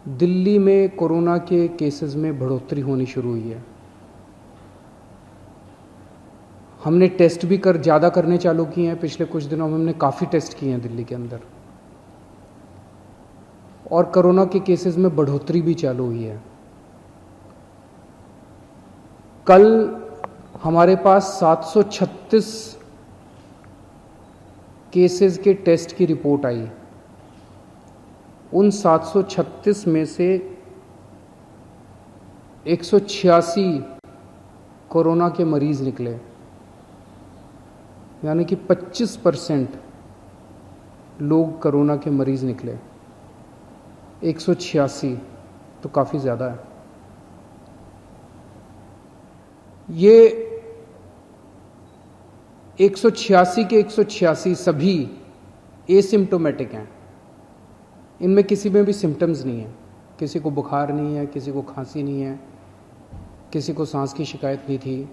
दिल्ली में कोरोना के केसेस में बढ़ोतरी होनी शुरू हुई है। हमने टेस्ट भी ज़्यादा करने चालू किए हैं। पिछले कुछ दिनों में हमने काफ़ी टेस्ट किए हैं दिल्ली के अंदर, और कोरोना के केसेस में बढ़ोतरी भी चालू हुई है। कल हमारे पास 736 केसेस के टेस्ट की रिपोर्ट आई। उन 736 में से 186 कोरोना के मरीज निकले, यानी कि 25% लोग कोरोना के मरीज निकले। 186 तो काफ़ी ज़्यादा है। ये 186 के 186 सभी एसिम्प्टोमेटिक हैं। इनमें किसी में भी सिम्टम्स नहीं है। किसी को बुखार नहीं है, किसी को खांसी नहीं है, किसी को सांस की शिकायत नहीं थी।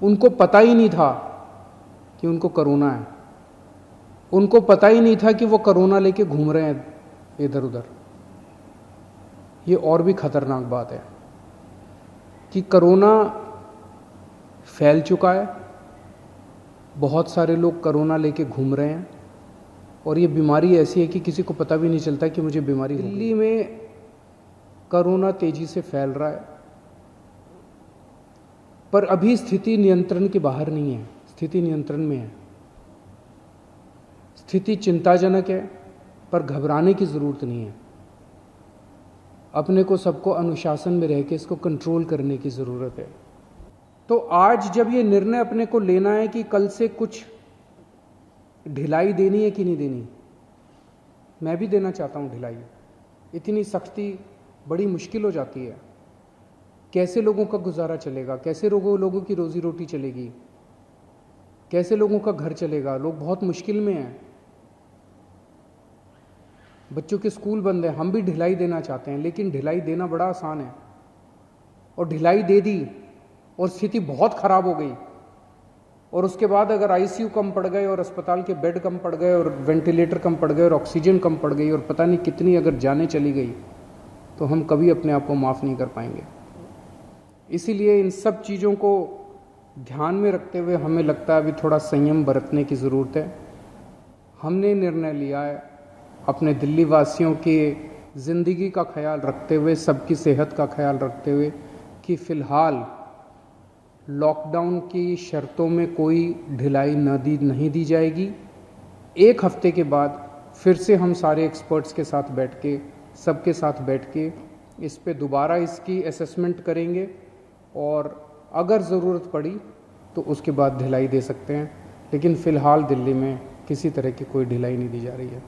उनको पता ही नहीं था कि उनको कोरोना है। उनको पता ही नहीं था कि वो कोरोना लेके घूम रहे हैं इधर उधर। ये और भी खतरनाक बात है कि कोरोना फैल चुका है। बहुत सारे लोग कोरोना लेके घूम रहे हैं, और ये बीमारी ऐसी है कि किसी को पता भी नहीं चलता कि मुझे बीमारी हो गई। दिल्ली में कोरोना तेजी से फैल रहा है, पर अभी स्थिति नियंत्रण के बाहर नहीं है। स्थिति नियंत्रण में है। स्थिति चिंताजनक है, पर घबराने की ज़रूरत नहीं है। अपने को सबको अनुशासन में रह के इसको कंट्रोल करने की ज़रूरत है। तो आज जब ये निर्णय अपने को लेना है कि कल से कुछ ढिलाई देनी है कि नहीं देनी, मैं भी देना चाहता हूँ ढिलाई। इतनी सख्ती बड़ी मुश्किल हो जाती है। कैसे लोगों का गुजारा चलेगा, कैसे लोगों की रोजी रोटी चलेगी, कैसे लोगों का घर चलेगा। लोग बहुत मुश्किल में हैं। बच्चों के स्कूल बंद हैं। हम भी ढिलाई देना चाहते हैं, लेकिन ढिलाई देना बड़ा आसान है। और ढिलाई दे दी और स्थिति बहुत खराब हो गई, और उसके बाद अगर आईसीयू कम पड़ गए, और अस्पताल के बेड कम पड़ गए, और वेंटिलेटर कम पड़ गए, और ऑक्सीजन कम पड़ गई, और पता नहीं कितनी अगर जानें चली गई, तो हम कभी अपने आप को माफ़ नहीं कर पाएंगे। इसीलिए इन सब चीज़ों को ध्यान में रखते हुए हमें लगता है अभी थोड़ा संयम बरतने की ज़रूरत है। हमने निर्णय लिया है, अपने दिल्ली वासियों की ज़िंदगी का ख्याल रखते हुए, सबकी सेहत का ख्याल रखते हुए, कि फ़िलहाल लॉकडाउन की शर्तों में कोई ढिलाई नहीं दी जाएगी। एक हफ्ते के बाद फिर से हम सारे एक्सपर्ट्स के साथ बैठ के, सबके साथ बैठ के इस पे दोबारा इसकी असेसमेंट करेंगे, और अगर ज़रूरत पड़ी तो उसके बाद ढिलाई दे सकते हैं। लेकिन फ़िलहाल दिल्ली में किसी तरह की कोई ढिलाई नहीं दी जा रही है।